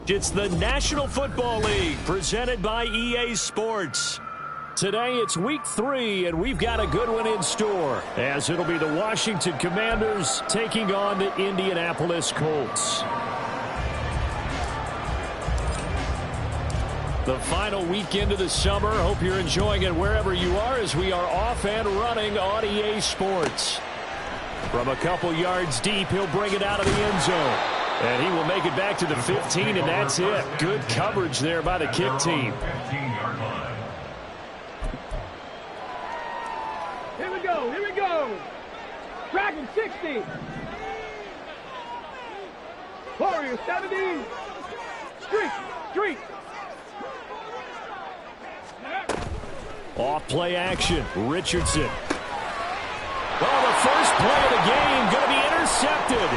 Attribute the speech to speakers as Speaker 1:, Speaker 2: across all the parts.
Speaker 1: It's the National Football League presented by EA Sports. Today it's week 3, and we've got a good one in store, as it'll be the Washington Commanders taking on the Indianapolis Colts. The final weekend of the summer. Hope you're enjoying it wherever you are, as we are off and running on EA Sports. From a couple yards deep, he'll bring it out of the end zone. And he will make it back to the 15, and that's it. Good coverage there by the kick team.
Speaker 2: Here we go, here we go. Dragon 60. Warrior 70. Street.
Speaker 1: Off play action. Richardson. Well, the first play of the game going to be intercepted.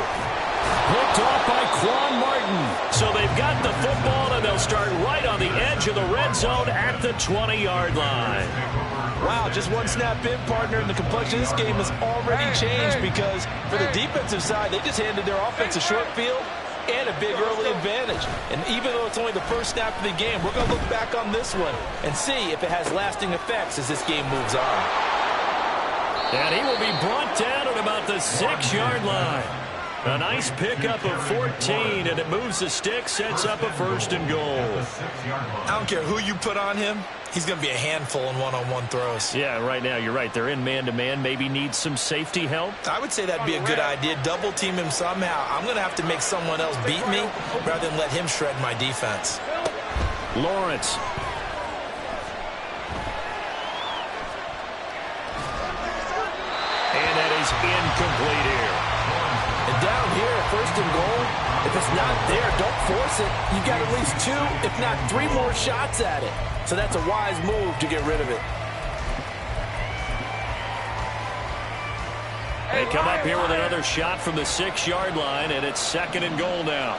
Speaker 1: Picked off by Quan Martin. So they've got the football, and they'll start right on the edge of the red zone at the 20-yard line.
Speaker 3: Wow, just one snap in, partner, and the complexion of this game has already changed because for the defensive side, they just handed their offense a short field and a big early advantage. And even though it's only the first snap of the game, we're going to look back on this one and see if it has lasting effects as this game moves on.
Speaker 1: And he will be brought down at about the 6-yard line. A nice pickup of 14, and it moves the stick, sets up a 1st and goal.
Speaker 3: I don't care who you put on him, he's going to be a handful in one-on-one throws.
Speaker 1: Yeah, right now, you're right. They're in man-to-man, maybe needs some safety help.
Speaker 3: I would say that'd be a good idea. Double team him somehow. I'm going to have to make someone else beat me rather than let him shred my defense.
Speaker 1: Lawrence. And that is incomplete here.
Speaker 3: And down here, 1st and goal, if it's not there, don't force it. You've got at least 2, if not 3 more shots at it. So that's a wise move to get rid of it.
Speaker 1: They come up here with another shot from the 6-yard line, and it's 2nd and goal now.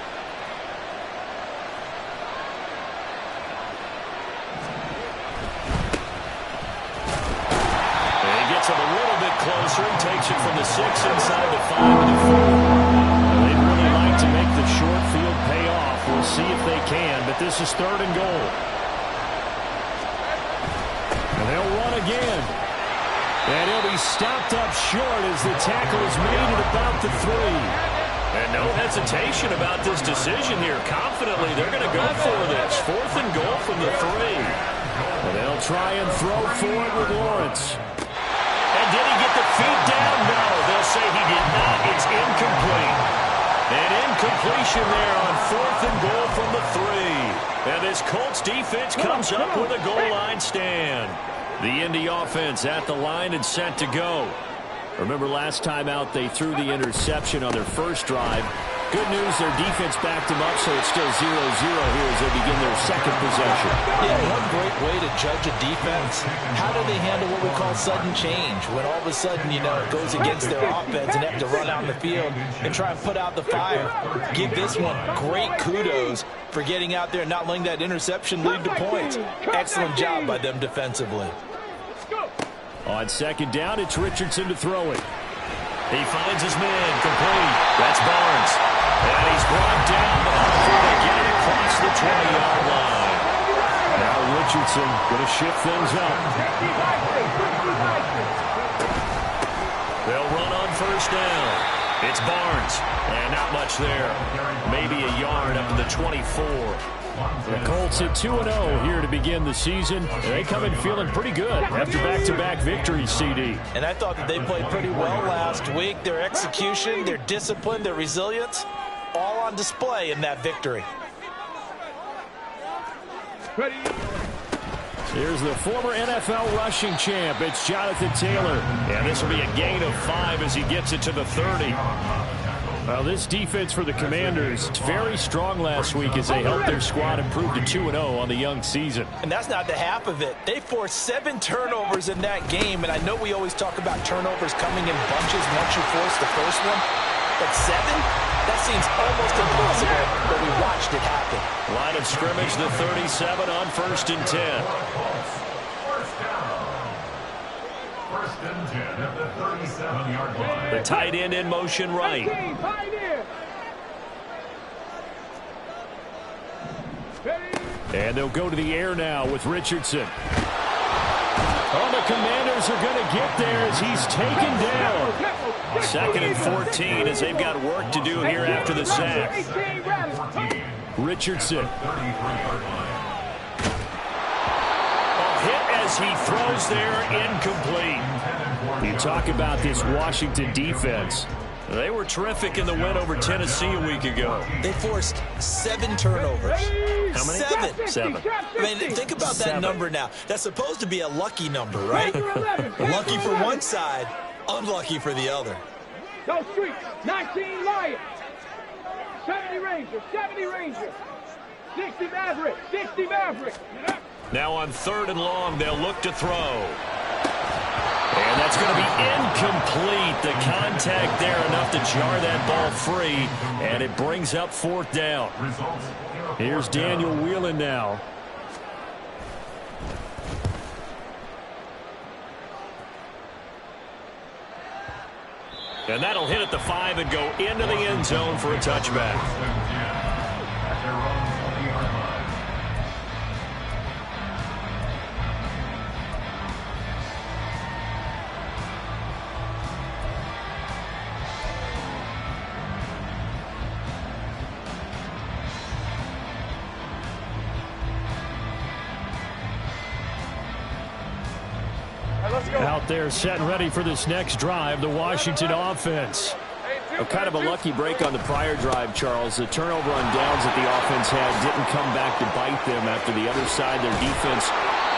Speaker 1: And he gets it a little bit closer and takes it from the 6 inside the 5 to the 4. They'd really like to make the short field pay off. We'll see if they can, but this is 3rd and goal. And they'll run again. And he'll be stopped up short as the tackle is made at about the 3. And no hesitation about this decision here. Confidently, they're going to go for this. 4th and goal from the 3. And they'll try and throw for it with Lawrence. And did he get the feet down? No, they'll say he did not. It's incomplete. An incompletion there on 4th and goal from the 3. And this Colts defense comes up with a goal line stand. The Indy offense at the line and set to go. Remember last time out they threw the interception on their first drive. Good news, their defense backed them up, so it's still 0-0 here as they begin their 2nd possession.
Speaker 3: Yeah, one great way to judge a defense. How do they handle what we call sudden change? When all of a sudden, it goes against their offense and they have to run out in the field and try and put out the fire. Give this one great kudos for getting out there and not letting that interception lead to points. Excellent job by them defensively.
Speaker 1: On 2nd down, it's Richardson to throw it. He finds his man, complete. That's Barnes. And he's brought down, but hopefully they get it across the 20-yard line. Now Richardson going to shift things up. They'll run on 1st down. It's Barnes. And not much there. Maybe a yard up to the 24. The Colts at 2-0 here to begin the season. They come in feeling pretty good after back-to-back victories, CD.
Speaker 3: And I thought that they played pretty well last week. Their execution, their discipline, their resilience, all on display in that victory.
Speaker 1: Here's the former NFL rushing champ. It's Jonathan Taylor. And this will be a gain of 5 as he gets it to the 30. Well, this defense for the Commanders, very strong last week as they helped their squad improve to 2-0 on the young season.
Speaker 3: And that's not the half of it. They forced 7 turnovers in that game, and I know we always talk about turnovers coming in bunches once you force the first one, but 7? That seems almost impossible, but we watched it happen.
Speaker 1: Line of scrimmage, the 37 on 1st and 10. The tight end in motion right. And they'll go to the air now with Richardson. Oh, the Commanders are going to get there as he's taken down. 2nd and 14 as they've got work to do here after the sack. Richardson. A hit as he throws there, incomplete. You talk about this Washington defense. They were terrific in the win over Tennessee a week ago.
Speaker 3: They forced 7 turnovers.
Speaker 1: How many?
Speaker 3: 7. I mean, think about that number now. That's supposed to be a lucky number, right? Lucky for one side, unlucky for the other.
Speaker 2: Go Streets, 19 Lions, 70 Rangers, 70 Rangers, 60 Mavericks, 60 Mavericks.
Speaker 1: Now on 3rd and long, they'll look to throw. And that's going to be incomplete. The contact there enough to jar that ball free, and it brings up 4th down. Here's Daniel Whelan now. And that'll hit at the 5 and go into the end zone for a touchback. Out there set and ready for this next drive, the Washington offense. Kind of a lucky break on the prior drive, Charles. The turnover on downs that the offense had didn't come back to bite them after the other side. Their defense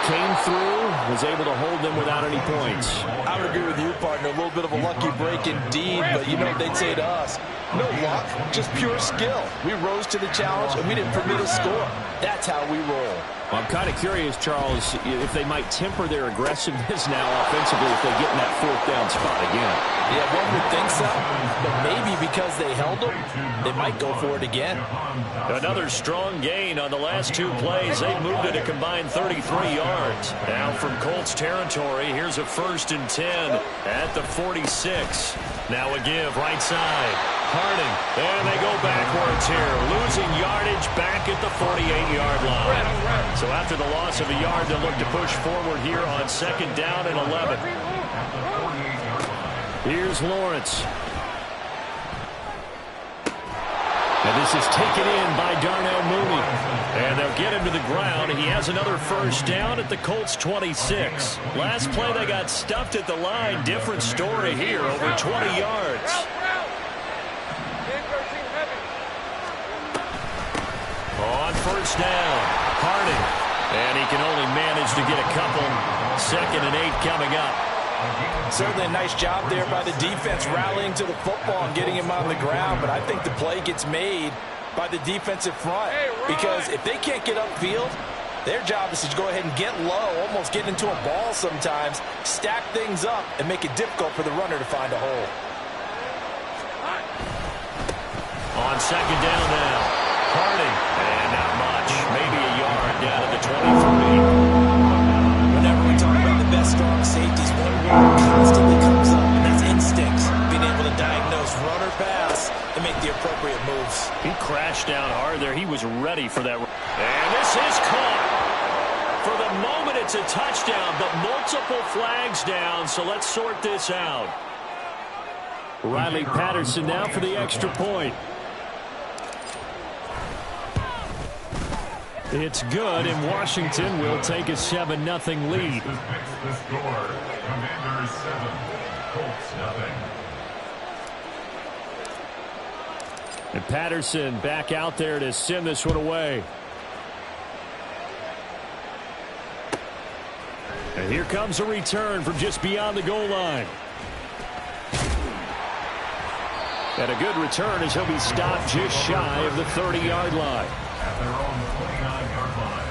Speaker 1: came through, was able to hold them without any points.
Speaker 3: I would agree with you, partner. A little bit of a lucky break indeed, but you know what they'd say to us? No luck, just pure skill. We rose to the challenge, and we didn't permit a score. That's how we roll.
Speaker 1: Well, I'm kind of curious, Charles, if they might temper their aggressiveness now offensively if they get in that 4th down spot again.
Speaker 3: Yeah, one would think so, but maybe because they held them, they might go for it again.
Speaker 1: Another strong gain on the last 2 plays. They've moved it a combined 33 yards. Now from Colts territory, here's a 1st and 10 at the 46. Now a give, right side. Harding, and they go backwards here. Losing yardage back at the 48-yard line. So after the loss of a yard, they'll look to push forward here on 2nd down and 11. Here's Lawrence. And this is taken in by Darnell Mooney. And they'll get him to the ground. He has another 1st down at the Colts 26. Last play they got stuffed at the line. Different story here, over 20 yards. On 1st down, Harding. And he can only manage to get a couple. 2nd and 8 coming up.
Speaker 3: Certainly a nice job there by the defense rallying to the football and getting him on the ground, but I think the play gets made by the defensive front because if they can't get upfield, their job is to go ahead and get low, almost get into a ball sometimes, stack things up, and make it difficult for the runner to find a hole.
Speaker 1: On 2nd down now, Harding, and not much, maybe a yard down at the 23.
Speaker 3: Whenever we talk about the best strong safeties, one word constantly comes up, and that's instinct. Being able to diagnose run or pass and make the appropriate moves.
Speaker 1: He crashed down hard there. He was ready for that. And this is caught. For the moment, it's a touchdown, but multiple flags down, so let's sort this out. Riley Patterson now for the extra point. It's good, and Washington will take a 7-0 lead.
Speaker 4: The score, Commanders 7, Colts 0.
Speaker 1: And Patterson back out there to send this one away. And here comes a return from just beyond the goal line. And a good return as he'll be stopped just shy of the 30-yard line.
Speaker 4: At their own 29-yard line.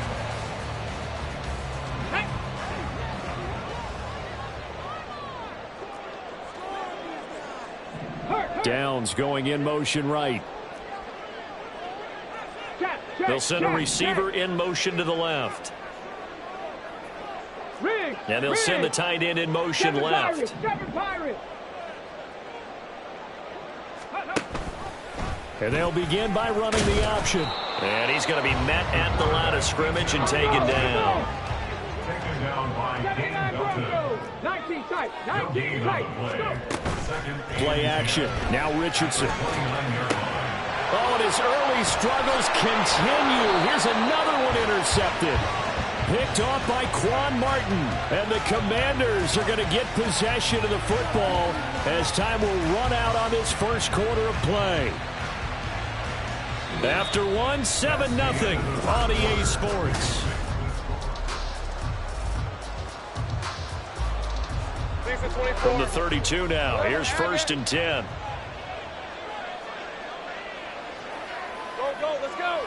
Speaker 1: Downs going in motion right. They'll send a receiver in motion to the left. And they'll send the tight end in motion left. And they'll begin by running the option. And he's going to be met at the line of scrimmage and taken down.
Speaker 4: Taken down by Dane Belton.
Speaker 2: 19 tight. 19 tight.
Speaker 1: Play action. Now Richardson.
Speaker 4: 29-yard line.
Speaker 1: Oh, and his early struggles continue. Here's another one intercepted. Picked off by Quan Martin. And the Commanders are going to get possession of the football as time will run out on this first quarter of play. After one, 7-0 on EA Sports. From the 32 now, here's 1st and 10.
Speaker 2: Go, let's go.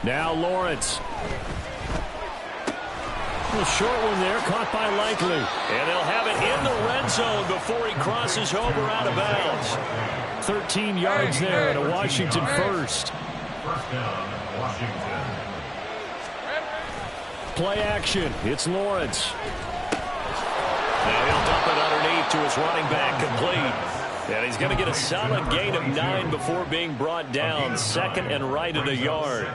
Speaker 1: Now Lawrence. A short one there, caught by Likely. And they'll have it in the red zone before he crosses over out of bounds. 13 yards there and a Washington first.
Speaker 4: First down, Washington.
Speaker 1: Play action. It's Lawrence. Now he'll dump it underneath to his running back, complete. And he's going to get a solid gain of 9 before being brought down. Second and right at a yard.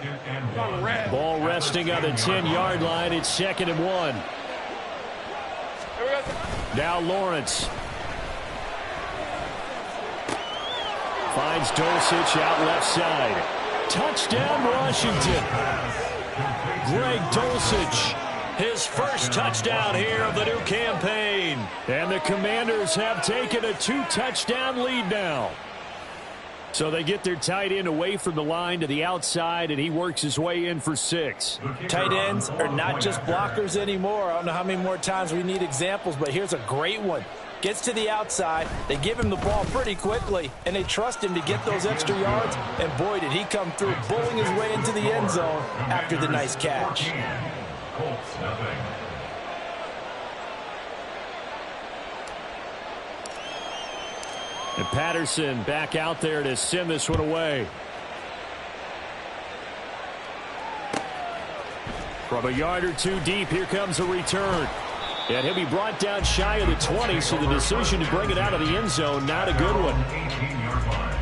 Speaker 1: Ball resting on the 10-yard line. It's 2nd and 1. Now Lawrence. Finds Dulcich out left side. Touchdown, Washington. Greg Dulcich. His first touchdown here of the new campaign. And the Commanders have taken a 2-touchdown lead now. So they get their tight end away from the line to the outside, and he works his way in for 6.
Speaker 3: Tight ends are not just blockers anymore. I don't know how many more times we need examples, but here's a great one. Gets to the outside, they give him the ball pretty quickly, and they trust him to get those extra yards, and boy, did he come through, bowling his way into the end zone after the nice catch.
Speaker 4: Colts, nothing.
Speaker 1: And Patterson back out there to send this one away. From a yard or two deep, here comes a return. And he'll be brought down shy of the 20, so the decision to bring it out of the end zone, not a good one.
Speaker 4: 18-yard line.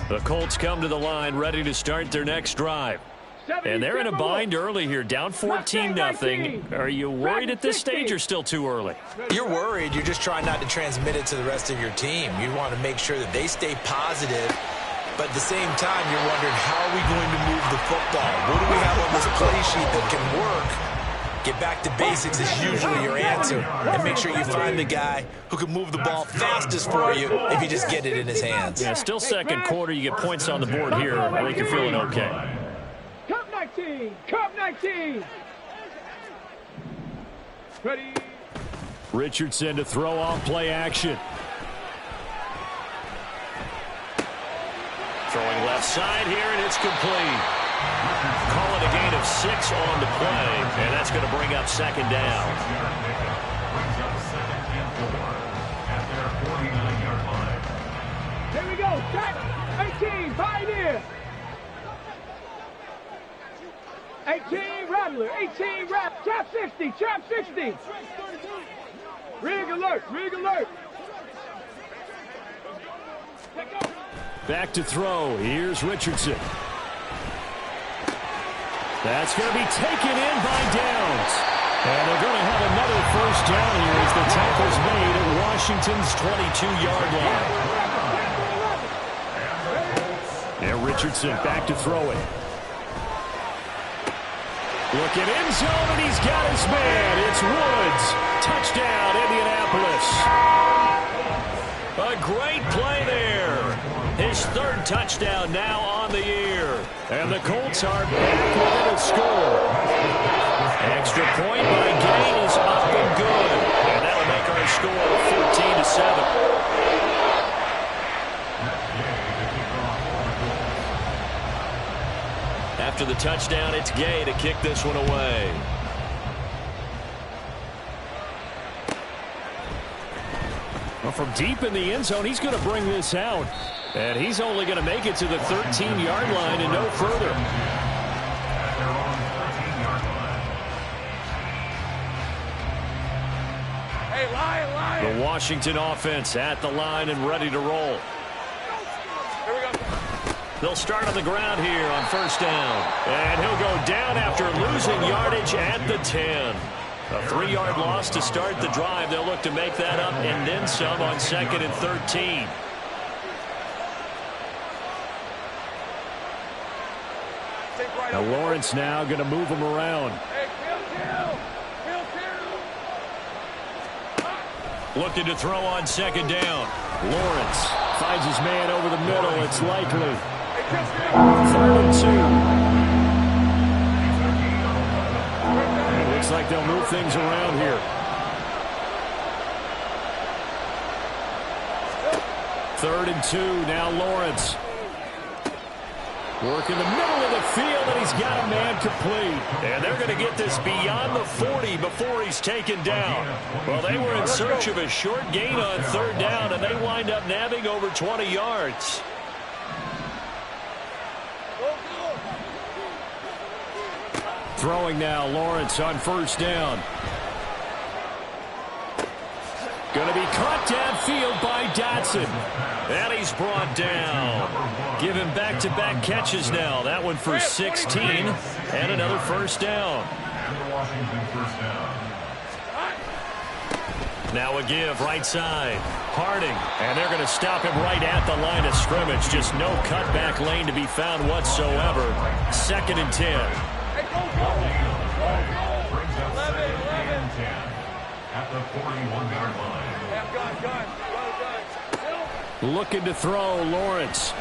Speaker 1: The Colts come to the line ready to start their next drive. And they're in a bind early here, down 14-0. Are you worried at this stage or still too early?
Speaker 3: You're worried. You're just trying not to transmit it to the rest of your team. You want to make sure that they stay positive. But at the same time, you're wondering, how are we going to move the football? What do we have on this play sheet that can work? Get back to basics is usually your answer. And make sure you find the guy who can move the ball fastest for you if you just get it in his hands.
Speaker 1: Yeah, still second quarter. You get points on the board here. I think you're feeling okay.
Speaker 2: Cup 19. Cup 19. Ready.
Speaker 1: Richardson to throw off play action. Throwing left side here, and it's complete. Call it a gain of 6 on the play, and that's going to bring up 2nd down.
Speaker 4: Brings up 2nd and 4 at their 49-yard line.
Speaker 2: Here we go. Set. 18. Pioneer. 18. Rattler. 18. Rattler. Trap 60. Trap 60. Rig alert. Rig alert.
Speaker 1: Back to throw. Here's Richardson. That's going to be taken in by Downs. And they're going to have another first down here as the tackle's made at Washington's 22-yard line. And Richardson back to throw it. Looking end zone, and he's got his man. It's Woods. Touchdown, Indianapolis. A great play there. His 3rd touchdown now on the year. And the Colts are back within a score. Extra point by Gain is up and good. And that'll make our score 14-7. After the touchdown, it's Gay to kick this one away. Well, from deep in the end zone, he's going to bring this out. And he's only going to make it to the 13-yard line and no further.
Speaker 4: At their own 13-yard line.
Speaker 2: Hey,
Speaker 1: Washington offense at the line and ready to roll. They'll start on the ground here on first down. And he'll go down after losing yardage at the 10. A 3-yard loss to start the drive. They'll look to make that up and then some on 2nd and 13. Now Lawrence now going to move him around. Looking to throw on 2nd down. Lawrence finds his man over the middle. It's likely. 3rd and 2. It looks like they'll move things around here. 3rd and 2. Now Lawrence. Work in the middle of the field, and he's got a man complete. And they're going to get this beyond the 40 before he's taken down. Well, they were in search of a short gain on 3rd down, and they wind up nabbing over 20 yards. Throwing now, Lawrence on 1st down. Going to be caught downfield by Dotson. And he's brought down. Give him back-to-back catches now. That one for 16 and another 1st down. Now a give right side. Harding. And they're going to stop him right at the line of scrimmage. Just no cutback lane to be found whatsoever. 2nd and 10.
Speaker 4: At the 41-yard line.
Speaker 1: Looking to throw, Lawrence.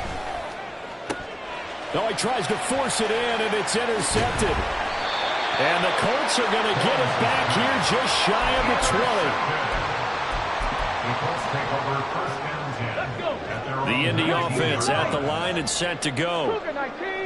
Speaker 1: Oh, he tries to force it in, and it's intercepted. And the Colts are going to get it back here just shy of the 20.
Speaker 4: The Colts take over 1st and 10.
Speaker 1: The Indy offense at the line and set to go.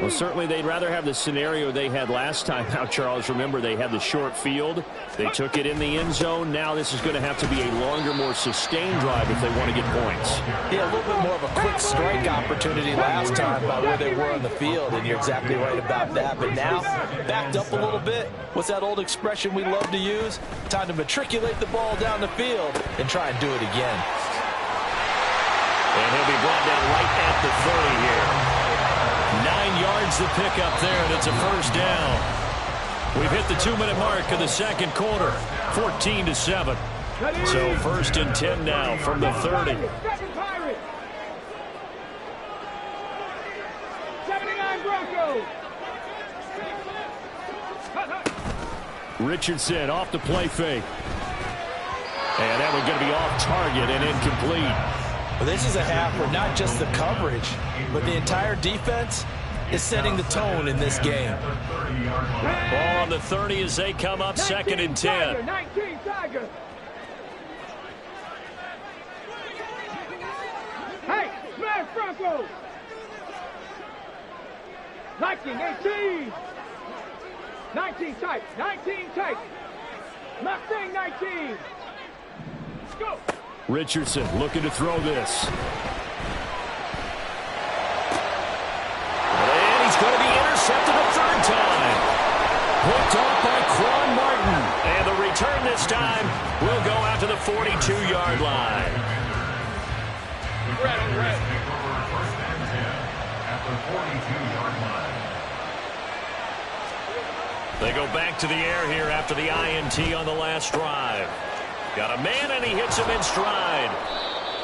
Speaker 1: Well, certainly they'd rather have the scenario they had last time out, Charles. Remember, they had the short field. They took it in the end zone. Now this is going to have to be a longer, more sustained drive if they want to get points.
Speaker 3: Yeah, a little bit more of a quick strike opportunity last time by where they were on the field, and you're exactly right about that. But now, backed up a little bit. What's that old expression we love to use? Time to matriculate the ball down the field and try and do it again.
Speaker 1: And he'll be brought down right at the 30 here. 9 yards to pick up there, and it's a 1st down. We've hit the 2-minute mark of the 2nd quarter, 14-7. So 1st and 10 now from the 30.
Speaker 2: 79 Broncos.
Speaker 1: Richardson off the play fake. And that one's going to be off target and incomplete.
Speaker 3: Well, this is a half where not just the coverage, but the entire defense is setting the tone in this game.
Speaker 1: Ball on the 30 as they come up, 2nd and 10.
Speaker 2: 19 Tiger. Hey, smash Broncos. 19, 18. 19 tight, 19 tight. Mustang 19. Let's go.
Speaker 1: Richardson looking to throw this. And he's going to be intercepted a 3rd time. Picked off by Quan Martin. And the return this time will go out to the 42-yard line.
Speaker 4: Red. 1st and 10 at the 42-yard line.
Speaker 1: They go back to the air here after the INT on the last drive. Got a man, and he hits him in stride.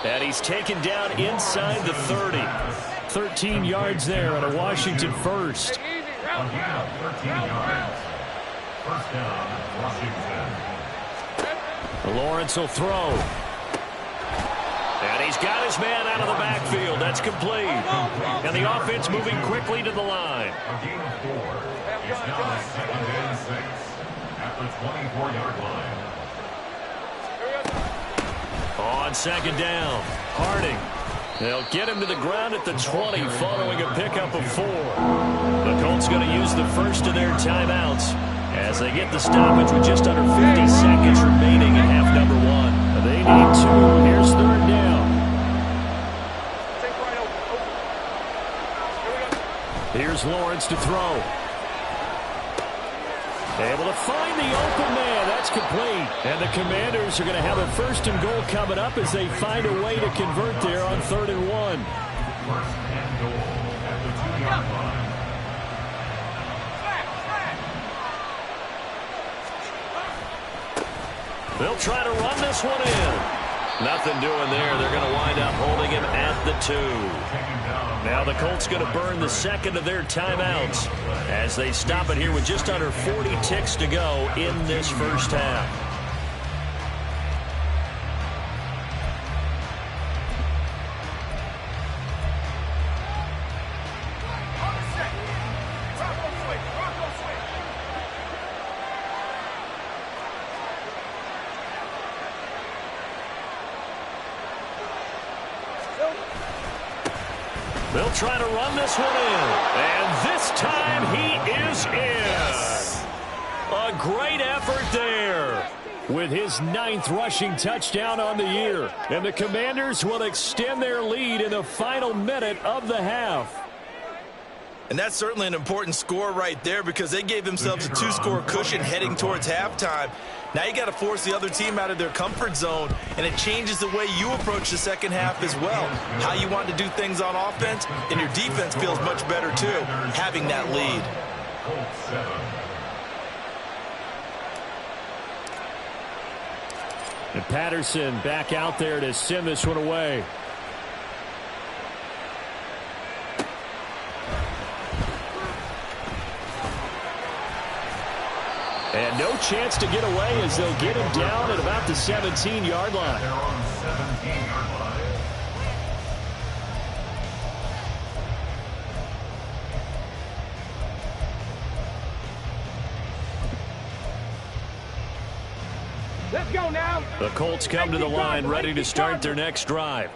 Speaker 1: And he's taken down inside the 30. 13 yards there on a Washington 1st.
Speaker 4: Again, 13 yards. 1st down, Washington.
Speaker 1: Lawrence will throw. And he's got his man out of the backfield. That's complete. And the offense moving quickly to the line.
Speaker 4: A gain of 4. It's now 2nd and 6 at the 24-yard line.
Speaker 1: On 2nd down, Harding. They'll get him to the ground at the 20 following a pickup of 4. The Colts going to use the first of their timeouts as they get the stoppage with just under 50 seconds remaining in half number 1. They need 2. Here's 3rd down. Here's Lawrence to throw. Able to find the open man. That's complete. And the Commanders are going to have a 1st and goal coming up as they find a way to convert there on 3rd and 1.
Speaker 4: 1st and goal at the 2-yard line.
Speaker 1: They'll try to run this one in. Nothing doing there. They're going to wind up holding him at the 2. Now the Colts going to burn the 2nd of their timeouts as they stop it here with just under 40 ticks to go in this first half. They'll try to run this one in. And this time he is in. A great effort there with his 9th rushing touchdown on the year. And the Commanders will extend their lead in the final minute of the half.
Speaker 3: And that's certainly an important score right there because they gave themselves a 2-score cushion heading towards halftime. Now you got to force the other team out of their comfort zone, and it changes the way you approach the second half as well. How you want to do things on offense, and your defense feels much better too, having that lead.
Speaker 4: Colts 7.
Speaker 1: And Patterson back out there to send this one away. And no chance to get away as they'll get him down at about the 17-yard line.
Speaker 4: They're on the 17-yard line.
Speaker 2: Let's go now.
Speaker 1: The Colts come to the line ready to start their next drive.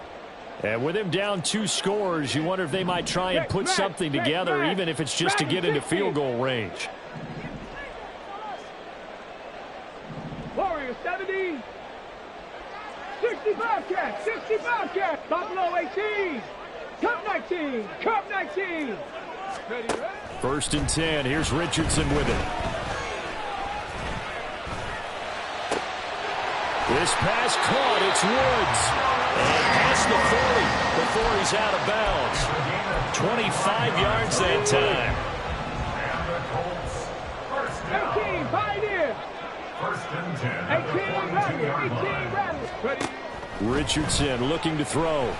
Speaker 1: And with him down 2 scores, you wonder if they might try and put something together, even if it's just to get into field goal range.
Speaker 2: Warriors 70. 65 catch. 65 catch. Buffalo 18. Cup 19. Cup 19. Ready?
Speaker 1: 1st and 10. Here's Richardson with it. This pass caught. It's Woods. And past the 40 before he's out of bounds. 25 yards that time.
Speaker 4: And the Colts
Speaker 2: 18. Pioneer.
Speaker 4: 1st and 10.
Speaker 2: 18 Rattles. 18 Rattles. Ready?
Speaker 1: Richardson looking to throw.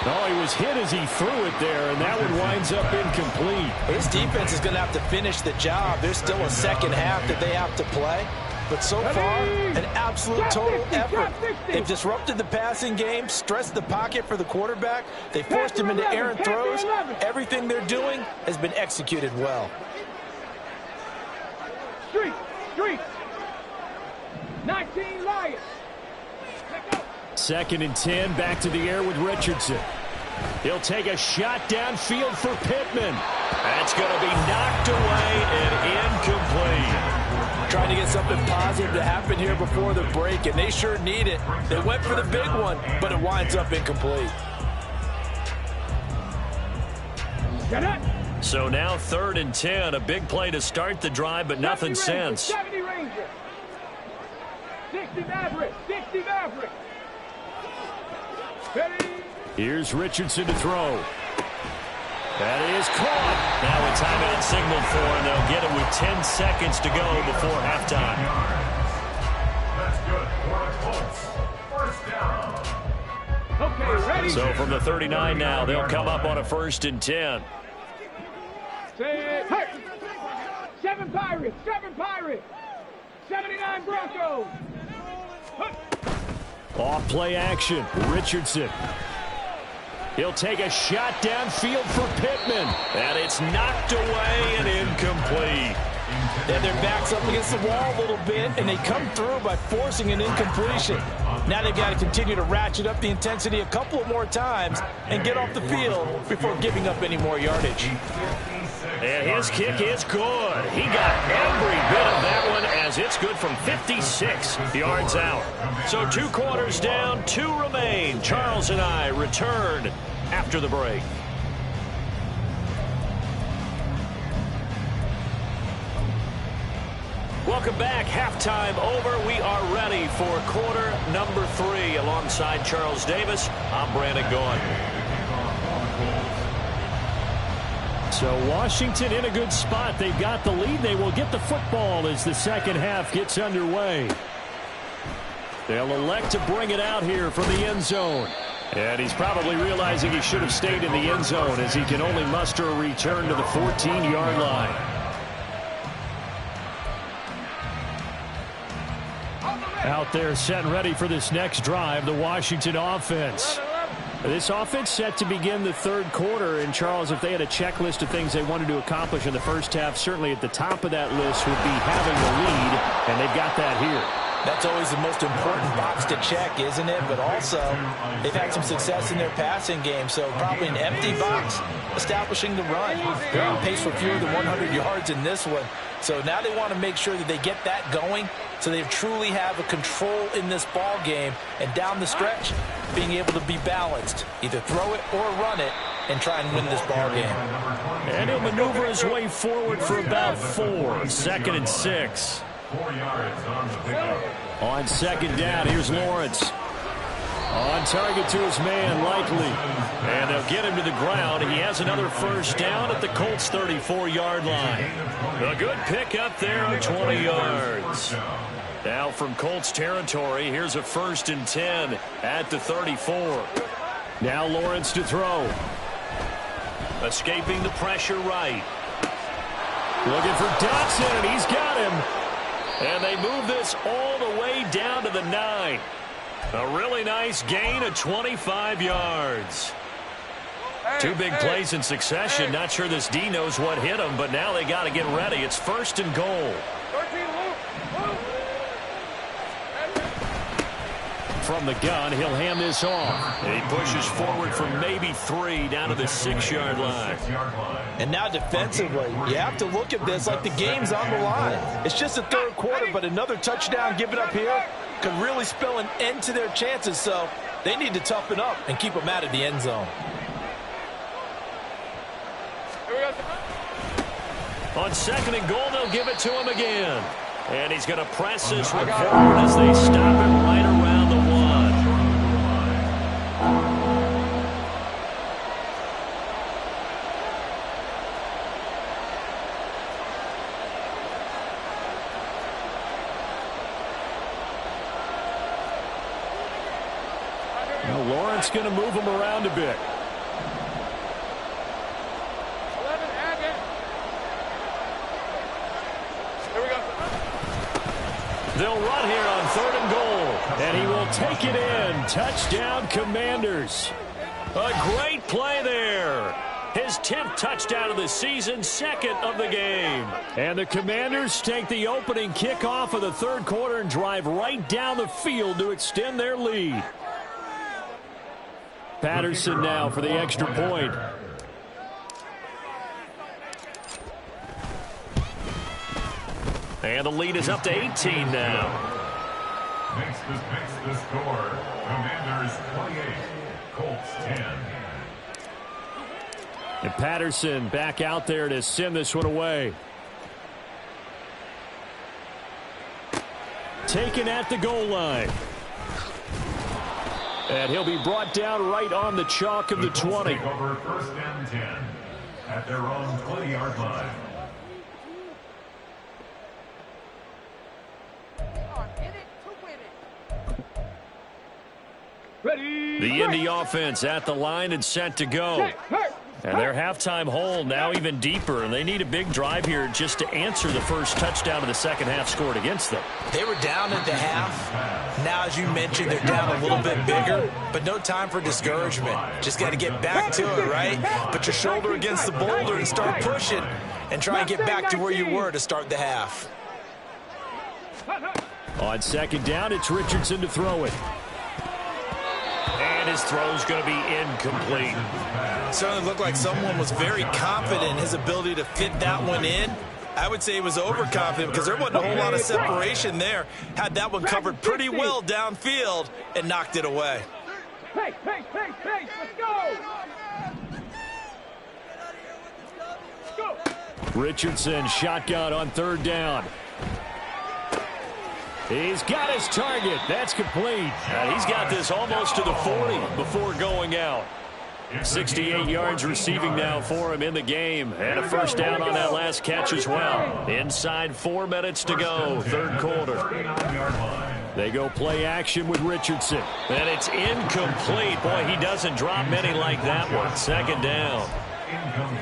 Speaker 1: Oh, he was hit as he threw it there, and that one winds up incomplete.
Speaker 3: This defense is going to have to finish the job. There's still a second half that they have to play. But so far, an absolute total effort. They've disrupted the passing game, stressed the pocket for the quarterback. They forced him into errant throws. Everything they're doing has been executed well.
Speaker 2: Street. 19 Lions.
Speaker 1: 2nd and 10, back to the air with Richardson. He'll take a shot downfield for Pittman. That's going to be knocked away and incomplete.
Speaker 3: Trying to get something positive to happen here before the break, and they sure need it. They went for the big one, but it winds up incomplete.
Speaker 2: Get it.
Speaker 1: So now 3rd and 10, a big play to start the drive, but nothing since.
Speaker 2: 70 Rangers. 60 Maverick. 60 Maverick. Ready?
Speaker 1: Here's Richardson to throw. That is caught. Now a timeout signaled for, and they'll get it with 10 seconds to go before halftime.
Speaker 4: That's good for the Colts. 1st down.
Speaker 2: Okay, ready?
Speaker 1: So from the 39 now, they'll come up on a 1st and 10.
Speaker 2: Hey. 7 Pirates. 7 Pirates. 79 Broncos.
Speaker 1: Off play action. Richardson. He'll take a shot downfield for Pittman. And it's knocked away and incomplete.
Speaker 3: And their back's up against the wall a little bit, and they come through by forcing an incompletion. Now they've got to continue to ratchet up the intensity a couple of more times and get off the field before giving up any more yardage.
Speaker 1: And his kick is good. He got every bit of that one as it's good from 56 yards out. So 2 quarters down, 2 remain. Charles and I return after the break. Welcome back. Halftime over. We are ready for quarter number 3. Alongside Charles Davis, I'm Brandon Gaughan.
Speaker 2: So Washington in a good spot. They've got the lead. They will get the football as the second half gets underway. They'll elect to bring it out here from the end zone. And he's probably realizing he should have stayed in the end zone as he can only muster a return to the 14-yard line. Out there set and ready for this next drive, the Washington offense. This offense set to begin the third quarter. And, Charles, if they had a checklist of things they wanted to accomplish in the first half, certainly at the top of that list would be having the lead, and they've got that here.
Speaker 3: That's always the most important box to check, isn't it? But also, they've had some success in their passing game, so probably an empty box establishing the run. They're on pace for fewer than 100 yards in this one. So now they want to make sure that they get that going so they truly have a control in this ball game. And down the stretch, being able to be balanced. Either throw it or run it and try and win this ball game.
Speaker 2: And he'll maneuver his way forward for about 4. 2nd and 6.
Speaker 4: 4 yards on the pickup.
Speaker 2: On second down, here's Lawrence. On target to his man, Likely. And they'll get him to the ground. He has another first down at the Colts' 34-yard line. A good pickup there on 20 yards. Now from Colts territory, here's a 1st and 10 at the 34. Now Lawrence to throw. Escaping the pressure right. Looking for Dotson, and he's got him. And they move this all the way down to the 9. A really nice gain of 25 yards. 2 big plays in succession. Not sure this D knows what hit him, but now they got to get ready. It's 1st and goal. From the gun, he'll hand this off. And he pushes forward from maybe 3 down to the 6-yard line.
Speaker 3: And now defensively, you have to look at this like the game's on the line. It's just the third quarter, but another touchdown given up here could really spell an end to their chances. So they need to toughen up and keep them out of the end zone.
Speaker 2: On 2nd and goal, they'll give it to him again. And he's going to press this one forward as they stop it right around the 1. Now Lawrence going to move him around a bit. They'll run here on 3rd and goal. And he will take it in. Touchdown, Commanders. A great play there. His 10th touchdown of the season, 2nd of the game. And the Commanders take the opening kickoff of the third quarter and drive right down the field to extend their lead. Patterson now for the extra point. And the lead is up to 18 now.
Speaker 4: Makes the score. Commanders 28, Colts 10.
Speaker 2: And Patterson back out there to send this one away. Taken at the goal line. And he'll be brought down right on the chalk of the 20.
Speaker 4: Take over 1st and 10 at their own 20-yard line.
Speaker 2: The Indy offense at the line and set to go. And their halftime hole now even deeper, and they need a big drive here just to answer the first touchdown of the second half scored against them.
Speaker 3: They were down at the half. Now, as you mentioned, they're down a little bit bigger, but no time for discouragement. Just got to get back to it, right? Put your shoulder against the boulder and start pushing and try and get back to where you were to start the half.
Speaker 2: On 2nd down, it's Richardson to throw it. And his throw's going to be incomplete.
Speaker 3: Certainly looked like someone was very confident in his ability to fit that one in. I would say he was overconfident because there wasn't a whole lot of separation there. Had that one covered pretty well downfield and knocked it away.
Speaker 2: Pace, let's go! Richardson shotgun on 3rd down. He's got his target. That's complete.
Speaker 1: He's got this almost to the 40 before going out. 68 yards receiving now for him in the game. And a first down on that last catch as well. Inside 4 minutes to go, third quarter.
Speaker 2: They go play action with Richardson.
Speaker 1: And it's incomplete. Boy, he doesn't drop many like that one. Second down.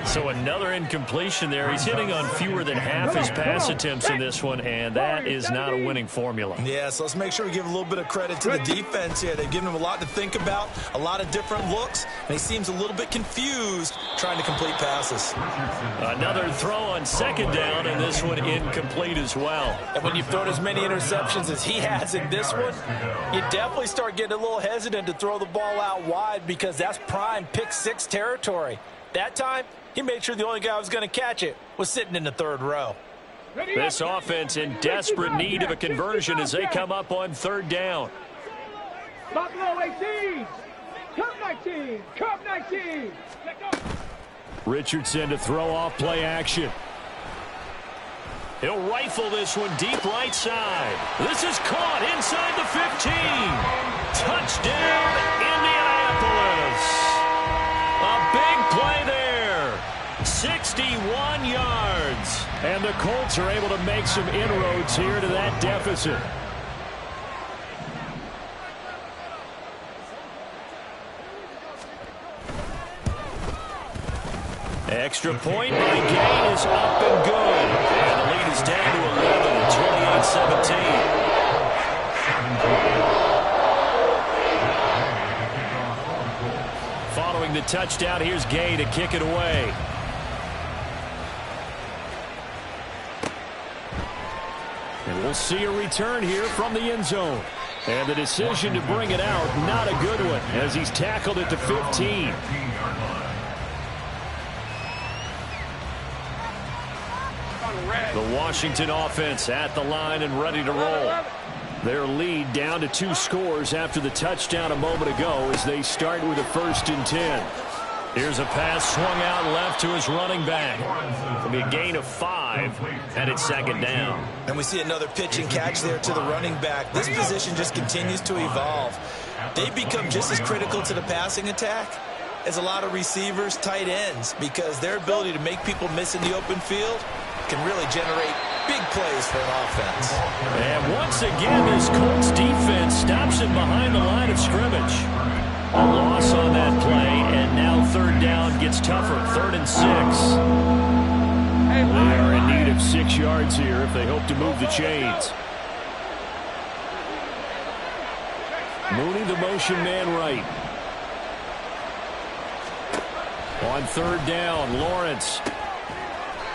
Speaker 1: So another incompletion there. He's hitting on fewer than half his pass attempts in this one, and that is not a winning formula.
Speaker 3: Yeah, so let's make sure we give a little bit of credit to the defense here. They've given him a lot to think about, a lot of different looks, and he seems a little bit confused trying to complete passes.
Speaker 1: Another throw on second down, and this one incomplete as well.
Speaker 3: And when you've thrown as many interceptions as he has in this one, you definitely start getting a little hesitant to throw the ball out wide because that's prime pick six territory. That time, he made sure the only guy who was going to catch it was sitting in the third row.
Speaker 1: This offense in desperate need of a conversion as they come up on third down.
Speaker 5: Stop low 18. Cup 19. Cup 19.
Speaker 2: Richardson to throw off play action.
Speaker 1: He'll rifle this one deep right side. This is caught inside the 15. Touchdown, Indianapolis. A big play there. 61 yards.
Speaker 2: And the Colts are able to make some inroads here to that deficit.
Speaker 1: Extra point by Gain is up and good. And the lead is down to 11, 28-17. Following the touchdown, here's Gay to kick it away.
Speaker 2: And we'll see a return here from the end zone. And the decision to bring it out, not a good one, as he's tackled at the 15.
Speaker 1: The Washington offense at the line and ready to roll.
Speaker 2: Their lead down to 2 scores after the touchdown a moment ago as they start with a 1st and 10.
Speaker 1: Here's a pass swung out left to his running back. It'll be a gain of 5, and it's second down.
Speaker 3: And we see another pitch and catch there to the running back. This position just continues to evolve. They become just as critical to the passing attack as a lot of receivers, tight ends, because their ability to make people miss in the open field can really generate big plays for an offense.
Speaker 1: And once again, this Colts defense stops him behind the line of scrimmage. A loss on that play, and now third down gets tougher. 3rd and 6.
Speaker 2: They are in need of 6 yards here if they hope to move the chains. Mooney, the motion man right. On 3rd down, Lawrence.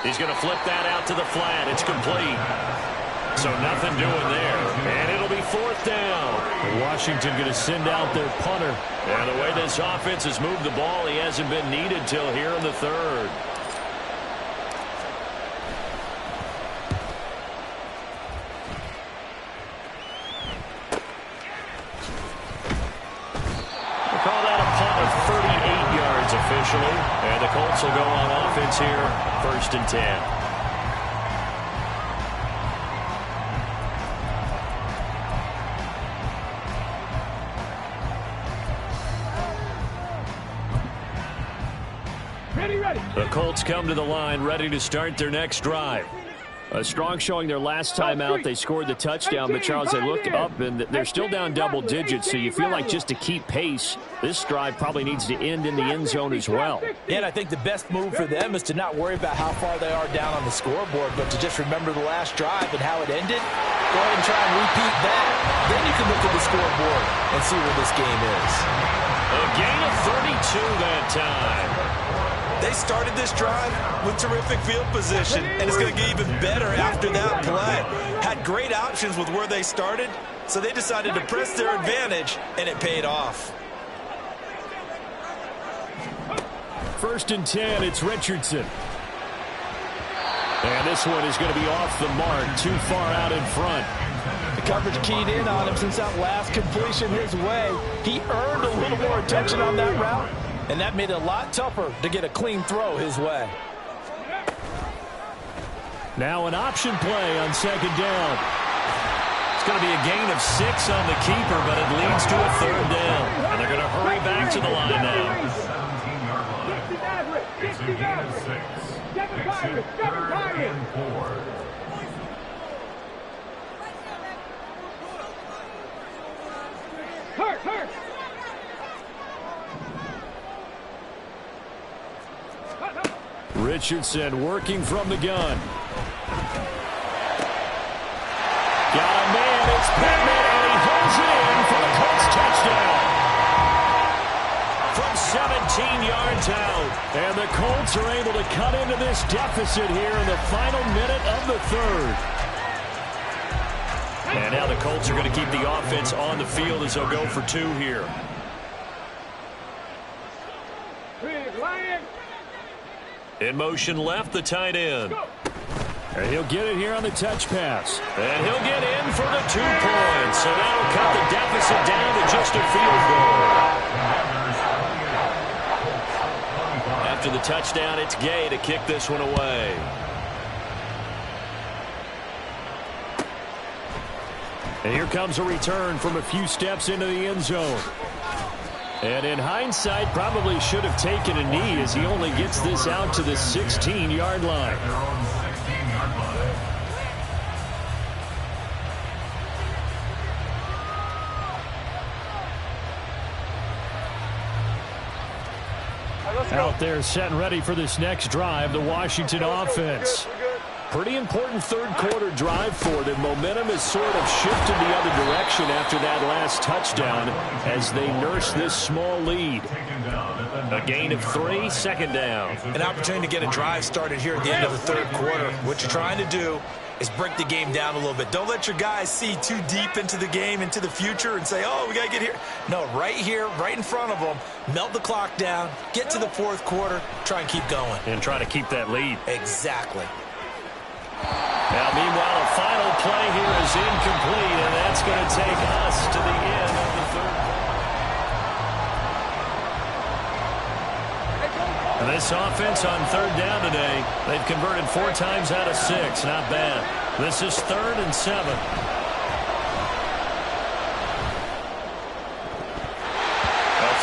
Speaker 1: He's going to flip that out to the flat. It's complete. So nothing doing there. And it'll be 4th down.
Speaker 2: Washington going to send out their punter.
Speaker 1: And the way this offense has moved the ball, he hasn't been needed till here in the 3rd. We'll call that a punt of 38 yards officially. And the Colts will go on offense here, 1st and 10. The Colts come to the line, ready to start their next drive.
Speaker 2: A strong showing their last time out. They scored the touchdown, but Charles, they looked up and they're still down double digits, so you feel like just to keep pace, this drive probably needs to end in the end zone as well.
Speaker 3: Yeah, and I think the best move for them is to not worry about how far they are down on the scoreboard, but to just remember the last drive and how it ended. Go ahead and try and repeat that. Then you can look at the scoreboard and see where this game is.
Speaker 1: A gain of 32 that time.
Speaker 3: They started this drive with terrific field position, and it's going to get even better after that play. Had great options with where they started, so they decided to press their advantage, and it paid off.
Speaker 2: 1st and 10, it's Richardson. And this one is going to be off the mark, too far out in front.
Speaker 3: The coverage keyed in on him since that last completion his way. He earned a little more attention on that route, and that made it a lot tougher to get a clean throw his way.
Speaker 2: Now an option play on 2nd down.
Speaker 1: going to be a gain of 6 on the keeper, but it leads to a 3rd down. And they're going to hurry back to the line now.
Speaker 5: 60 Mavericks. 7 Pirates. 7 Pirates. Hurt.
Speaker 2: Richardson working from the gun. Got a man. It's Pittman, and he holds it in for the Colts touchdown. From 17 yards out. And the Colts are able to cut into this deficit here in the final minute of the 3rd. And now the Colts are going to keep the offense on the field as they'll go for 2 here. In motion left, the tight end. And he'll get it here on the touch pass. And he'll get in for the 2 points. So that'll cut the deficit down to just a field goal. After the touchdown, it's Gay to kick this one away. And here comes a return from a few steps into the end zone. And in hindsight, probably should have taken a knee as he only gets this out to the 16-yard line. Out there set and ready for this next drive, the Washington offense. Pretty important 3rd quarter drive for them. Momentum has sort of shifted the other direction after that last touchdown as they nurse this small lead. A gain of 3, 2nd down.
Speaker 3: An opportunity to get a drive started here at the end of the 3rd quarter. What you're trying to do is break the game down a little bit. Don't let your guys see too deep into the game, into the future, and say, oh, we got to get here. No, right here, right in front of them, melt the clock down, get to the 4th quarter, try and keep going.
Speaker 2: And try to keep that lead.
Speaker 3: Exactly.
Speaker 2: Now, meanwhile, a final play here is incomplete, and that's going to take us to the end of the 3rd quarter. And this offense on 3rd down today, they've converted 4 times out of 6. Not bad. This is 3rd and 7. A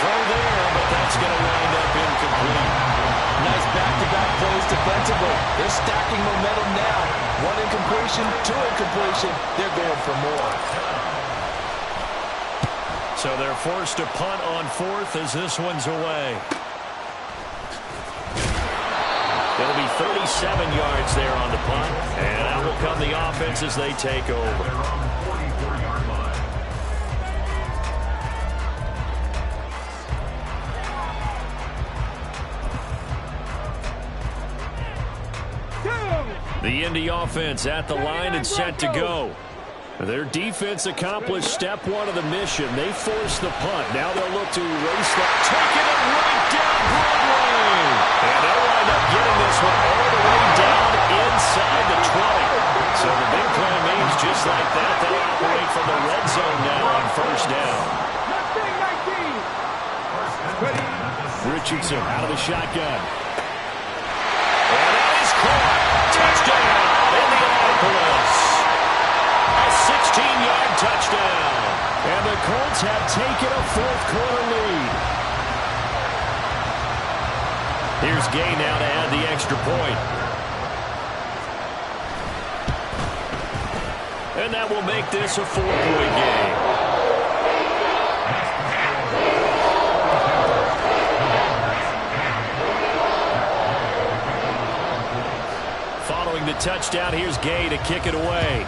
Speaker 2: throw there, but that's going to wind up incomplete.
Speaker 3: Nice back-to-back plays defensively. They're stacking momentum now. 1 incompletion, 2 incompletion. They're going for more.
Speaker 2: So they're forced to punt on 4th as this one's away. It'll be 37 yards there on the punt. And out will come the offense as they take over. The Indy offense at the line and set to go. Their defense accomplished step 1 of the mission. They forced the punt. Now they'll look to erase that. Taking it right down Broadway. And they'll wind up getting this one all the way down inside the 20. So the big play means just like that, they operate from the red zone now on 1st down. Richardson out of the shotgun. And that is caught. Touchdown, Indianapolis. A 16-yard touchdown. And the Colts have taken a 4th quarter lead. Here's Gay now to add the extra point. And that will make this a 4-point game. Following the touchdown, here's Gay to kick it away.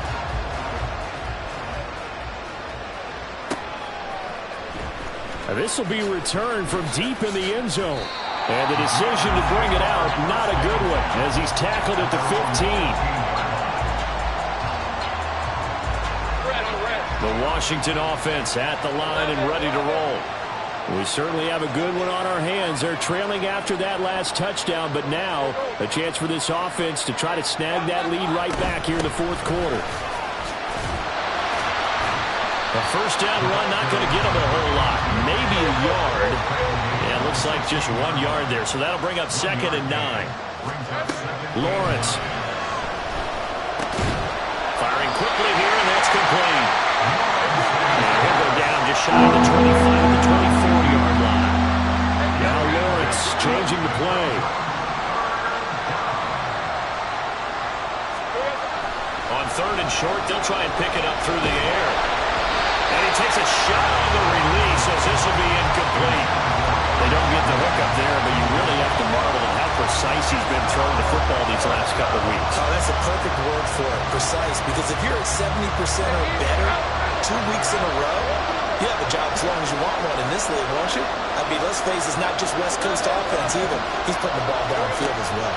Speaker 2: This will be returned from deep in the end zone. And the decision to bring it out, not a good one, as he's tackled at the 15. The Washington offense at the line and ready to roll. We certainly have a good one on our hands. They're trailing after that last touchdown, but now a chance for this offense to try to snag that lead right back here in the 4th quarter. A 1st down run, not going to get them a whole lot. Maybe a yard. Yeah, it looks like just 1 yard there, so that'll bring up 2nd and 9. Lawrence. Firing quickly here, and that's complete.
Speaker 1: And he'll go down just shy of the 25 to the 24-yard line. Now Lawrence changing the play. On 3rd and short, they'll try and pick it up through the air. And he takes a shot on the release as this will be incomplete. They don't get the hook up there, but you really have to marvel at how precise he's been throwing the football these last couple of weeks.
Speaker 3: Oh, that's a perfect word for it, precise. Because if you're at 70% or better 2 weeks in a row, you have a job as long as you want one in this league, won't you? I mean, let's face it, it's not just West Coast offense either. He's putting the ball downfield as well.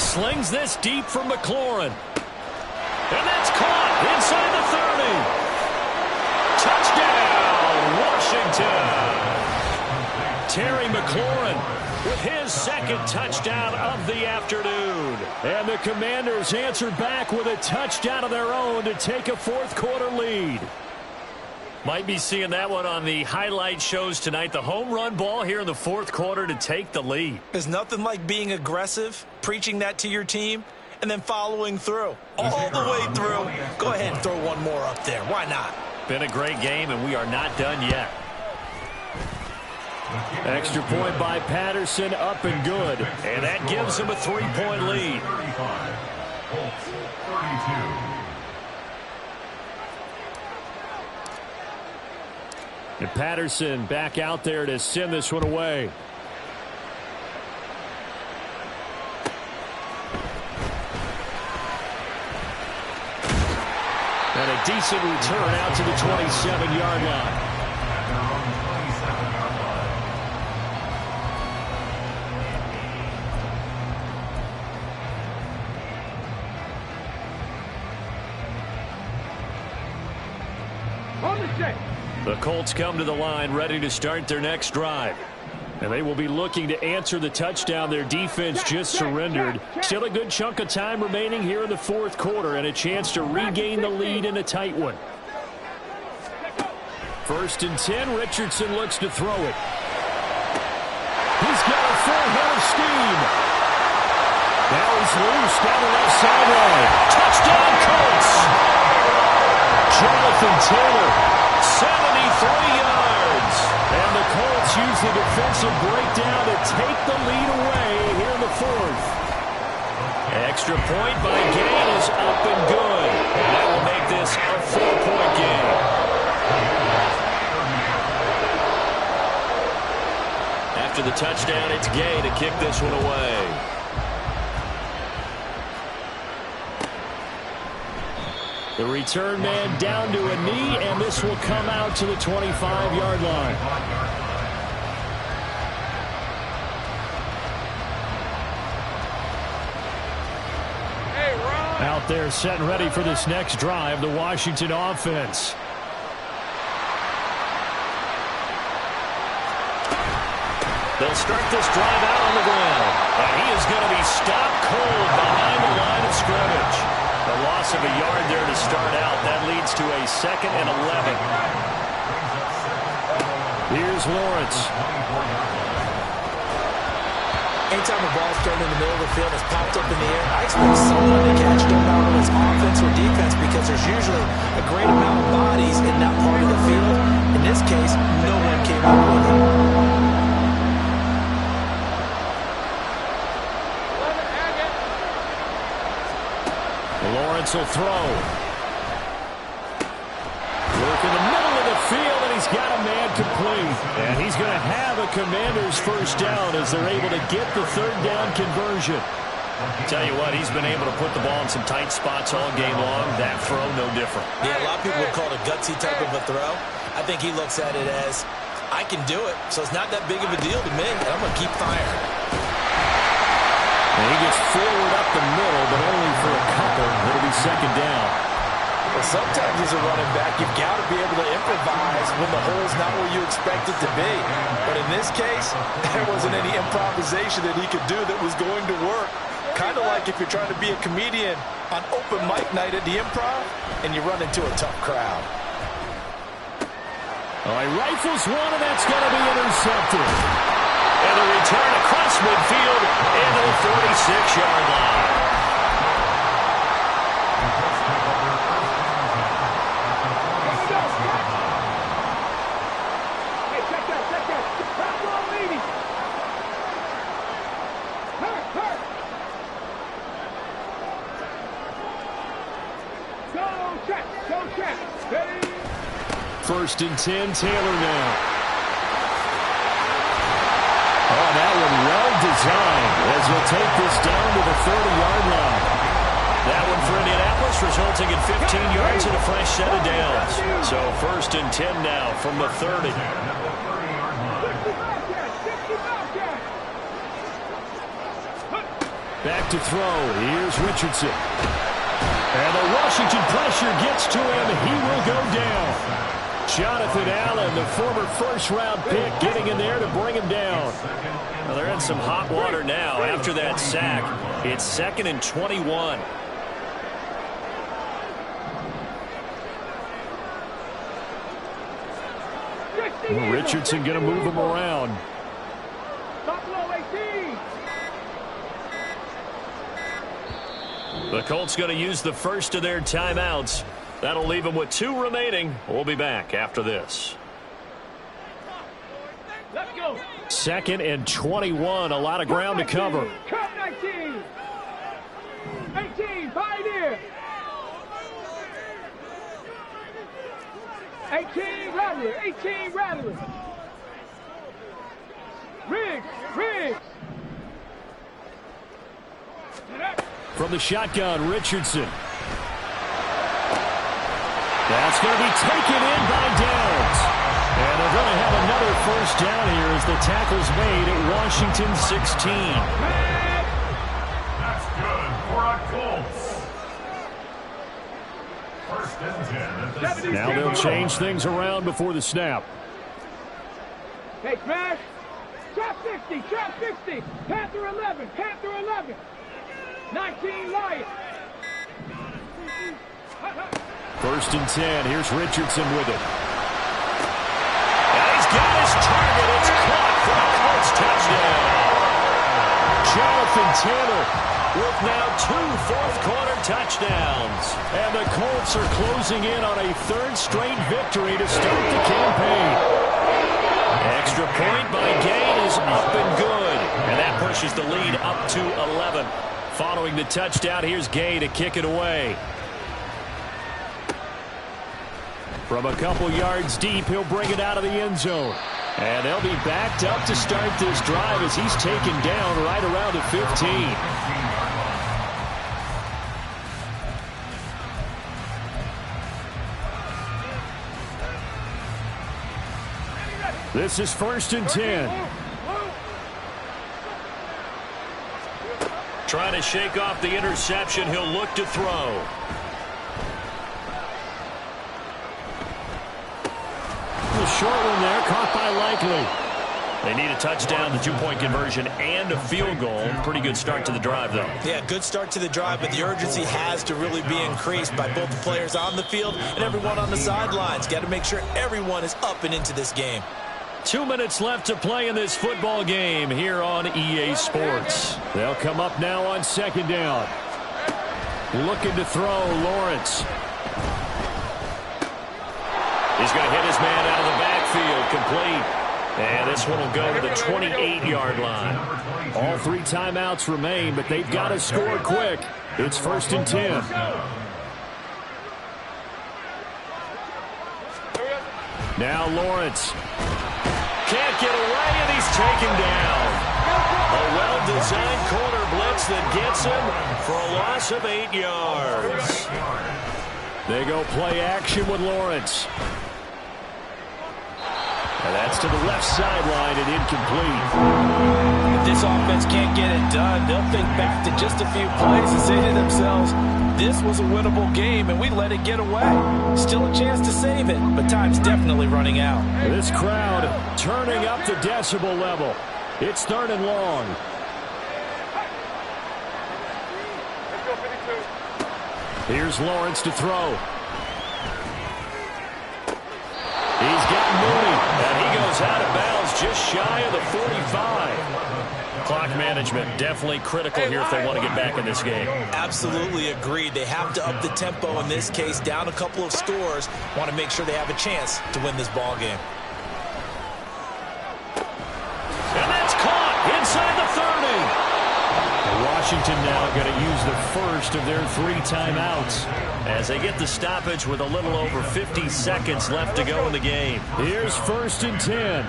Speaker 1: Slings this deep from McLaurin. And that's caught inside the 30. Touchdown, Washington. Terry McLaurin with his second touchdown of the afternoon. And the Commanders answer back with a touchdown of their own to take a fourth-quarter lead. Might be seeing that one on the highlight shows tonight. The home run ball here in the fourth quarter to take the lead.
Speaker 3: There's nothing like being aggressive, preaching that to your team, and then following through. All the way through. Go ahead and throw one more up there. Why not?
Speaker 1: Been a great game, and we are not done yet. Extra point by Patterson, up and good. And that gives him a 3-point lead.
Speaker 4: 32.
Speaker 1: And Patterson back out there to send this one away. And a decent return out to the 27-yard line. The Colts come to the line ready to start their next drive. And they will be looking to answer the touchdown their defense just surrendered. Still a good chunk of time remaining here in the fourth quarter and a chance to regain the lead in a tight one. 1st and 10, Richardson looks to throw it. He's got a full head of steam. Now he's loose down the left sideline. Touchdown, Colts! Jonathan Taylor, 73 yards. And the Colts use the defensive breakdown to take the lead away here in the fourth. Extra point by Gain is up and good. That will make this a 4-point game. After the touchdown, it's Gay to kick this one away. The return man down to a knee, and this will come out to the 25-yard line. Out there set and ready for this next drive, the Washington offense. They'll start this drive out on the ground. And he is going to be stopped cold behind the line of scrimmage. A loss of a yard there to start out. That leads to a 2nd and 11. Here's Lawrence.
Speaker 3: Anytime the ball's thrown in the middle of the field, it's popped up in the air, I expect someone to catch it, no matter whether it's offense or defense, because there's usually a great amount of bodies in that part of the field. In this case, no one came up with it.
Speaker 1: Lawrence will throw. Work in the middle of the field, and he's got a man complete. And he's going to have a Commander's first down as they're able to get the 3rd down conversion. Tell you what, he's been able to put the ball in some tight spots all game long. That throw, no different.
Speaker 3: Yeah, a lot of people would call it a gutsy type of a throw. I think he looks at it as, I can do it, so it's not that big of a deal to me, and I'm going to keep firing.
Speaker 1: And he gets forward up the middle, but only for a couple. It'll be 2nd down.
Speaker 3: Well, sometimes as a running back, you've got to be able to improvise when the hole's not where you expect it to be. But in this case, there wasn't any improvisation that he could do that was going to work. Kind of like if you're trying to be a comedian on open mic night at the Improv, and you run into a tough crowd.
Speaker 1: All right, rifles one, and that's going to be intercepted. And a return across midfield into the 46-yard line. 1st and 10, Taylor now. Oh, that one well designed as he'll take this down to the 30-yard line. That one for Indianapolis, resulting in 15 yards and a fresh set of downs. So 1st and 10 now from the 30. Back to throw. Here's Richardson. And the Washington pressure gets to him. He will go down. Jonathan Allen, the former first-round pick, getting in there to bring him down.
Speaker 2: Well, they're in some hot water now after that sack. It's 2nd and 21.
Speaker 1: Richardson going to move him around.
Speaker 2: The Colts going to use the first of their timeouts. That'll leave them with 2 remaining. We'll be back after this.
Speaker 5: Let's go.
Speaker 1: 2nd and 21. A lot of ground to cover.
Speaker 5: Cut 19. 18. Pioneer. 18. Rattler. 18. Rattler. Riggs.
Speaker 1: From the shotgun, Richardson. That's going to be taken in by Downs. And they're going to have another first down here as the tackle's made at Washington 16.
Speaker 4: That's good for our Colts. 1st and 10.
Speaker 1: Now they'll change things around before the snap.
Speaker 5: Hey, smash. Trap 60. Panther 11. 19 Lions.
Speaker 1: 1st and 10. Here's Richardson with it.
Speaker 2: And he's got his target. It's caught for a Colts touchdown.
Speaker 1: Jonathan Taylor
Speaker 2: With now 2 fourth-quarter touchdowns.
Speaker 1: And the Colts are closing in on a 3rd straight victory to start the campaign.
Speaker 2: Extra point by Gay is up and good. And that pushes the lead up to 11.
Speaker 1: Following the touchdown, here's Gay to kick it away. From a couple yards deep, he'll bring it out of the end zone. And they'll be backed up to start this drive as he's taken down right around the 15. This is 1st and 10.
Speaker 2: Trying to shake off the interception. He'll look to throw.
Speaker 1: The short one there, caught by Likely.
Speaker 2: They need a touchdown, the 2-point conversion, and a field goal. Pretty good start to the drive, though.
Speaker 3: Yeah, good start to the drive, but the urgency has to really be increased by both the players on the field and everyone on the sidelines. Got to make sure everyone is up and into this game.
Speaker 1: 2 minutes left to play in this football game here on EA Sports. They'll come up now on 2nd down. Looking to throw, Lawrence.
Speaker 2: He's going to hit his man out of the backfield, complete. And this one will go to the 28-yard line.
Speaker 1: All 3 timeouts remain, but they've got to score quick. It's 1st and 10. Now Lawrence.
Speaker 2: Can't get away, and he's taken down. A well-designed corner blitz that gets him for a loss of 8 yards.
Speaker 1: They go play action with Lawrence. And that's to the left sideline and incomplete.
Speaker 3: If this offense can't get it done, they'll think back to just a few plays and say to themselves, this was a winnable game and we let it get away. Still a chance to save it, but time's definitely running out.
Speaker 1: This crowd turning up the decibel level. It's 3rd and long. Here's Lawrence to throw. He's got Mooney, and he goes out of bounds just shy of the 45.
Speaker 2: Clock management definitely critical here if they want to get back in this game.
Speaker 3: Absolutely agreed. They have to up the tempo in this case, down a couple of scores. Want to make sure they have a chance to win this ball game.
Speaker 2: And that's caught inside the 30.
Speaker 1: Washington now going to use the first of their 3 timeouts as they get the stoppage with a little over 50 seconds left to go in the game. Here's 1st and 10.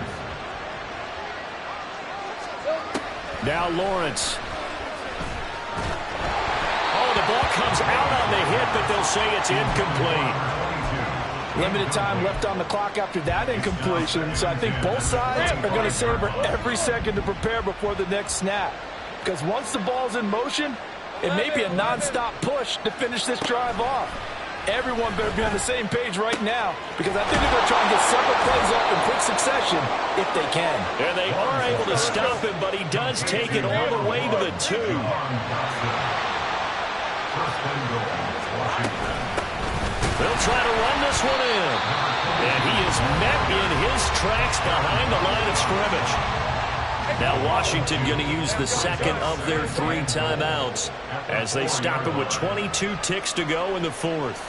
Speaker 1: Now Lawrence. Oh, the ball comes out on the hit, but they'll say it's incomplete.
Speaker 3: Limited time left on the clock after that incompletion, so I think both sides are going to savor every second to prepare before the next snap. Because once the ball's in motion, it may be a non-stop push to finish this drive off. Everyone better be on the same page right now, because I think they're going to try and get several plays off in quick succession if they can.
Speaker 1: And they are able to stop him, but he does take it all the way to the 2. They'll try to run this one in. And he is met in his tracks behind the line of scrimmage. Now Washington going to use the second of their 3 timeouts as they stop him with 22 ticks to go in the 4th.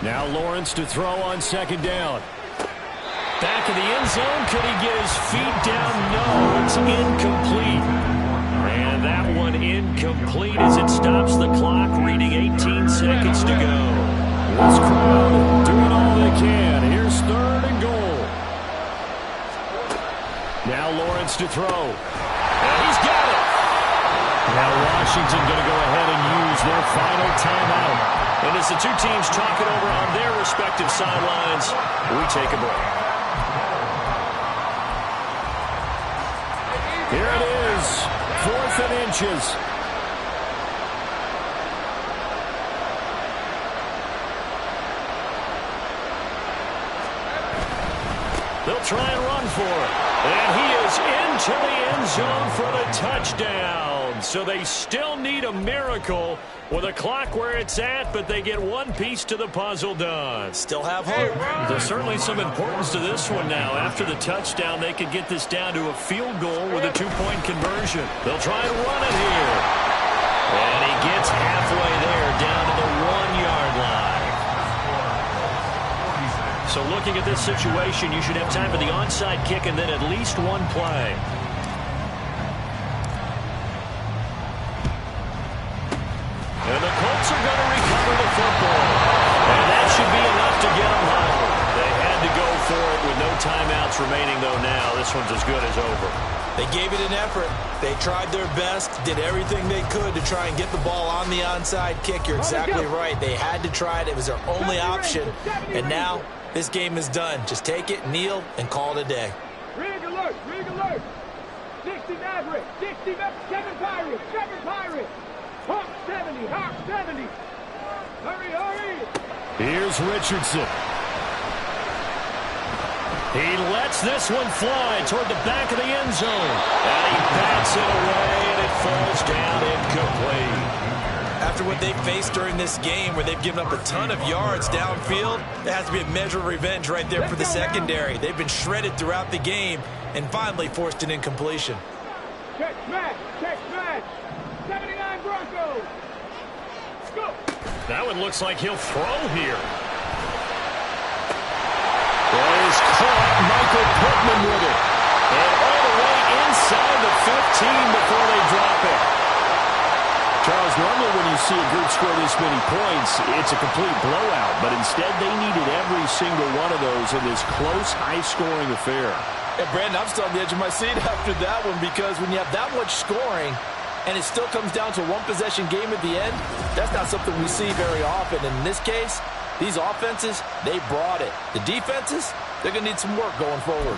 Speaker 1: Now Lawrence to throw on 2nd down. Back of the end zone. Could he get his feet down? No, it's incomplete. And that one incomplete as it stops the clock, reading 18 seconds to go. This crowd doing all they can. Here's 3rd and goal. Now Lawrence to throw. And he's got it. Now Washington going to go ahead and use their final timeout. And as the 2 teams talk it over on their respective sidelines, we take a break. Here it is. 4th and inches. They'll try and run for it. And he is into the end zone for the touchdown. So they still need a miracle with a clock where it's at, but they get one piece to the puzzle done.
Speaker 3: Still have hope.
Speaker 1: There's certainly some importance to this one now. After the touchdown, they could get this down to a field goal with a 2-point conversion. They'll try and run it here. And he gets halfway there, down to the 1-yard line. So looking at this situation, you should have time for the onside kick and then at least one play. And the Colts are going to recover the football. And that should be enough to get them home. They had to go for it with no timeouts remaining, though, now. This one's as good as over.
Speaker 3: They gave it an effort. They tried their best, did everything they could to try and get the ball on the onside kick. You're exactly right. They had to try it. It was their only option. And now this game is done. Just take it, kneel, and call it a day.
Speaker 5: Rig alert, rig alert. 60 Maverick, 60 7 Pirates, 7 Pirates. Hawk 70, Hawk 70. Hurry, hurry.
Speaker 1: Here's Richardson. He lets this one fly toward the back of the end zone. And he bats it away, and it falls down incomplete.
Speaker 3: After what they've faced during this game, where they've given up a ton of yards downfield, there has to be a measure of revenge right there for the secondary. They've been shredded throughout the game and finally forced an incompletion.
Speaker 5: Check smash, 79 Broncos. Go.
Speaker 1: That one looks like he'll throw here. Well, he's caught Michael Pittman with it. And all the way inside the 15 before they drop it. Charles, normally when you see a group score this many points, it's a complete blowout. But instead, they needed every single one of those in this close, high-scoring affair.
Speaker 3: And Brandon, I'm still on the edge of my seat after that one, because when you have that much scoring and it still comes down to a one-possession game at the end, that's not something we see very often. And in this case, these offenses, they brought it. The defenses, they're going to need some work going forward.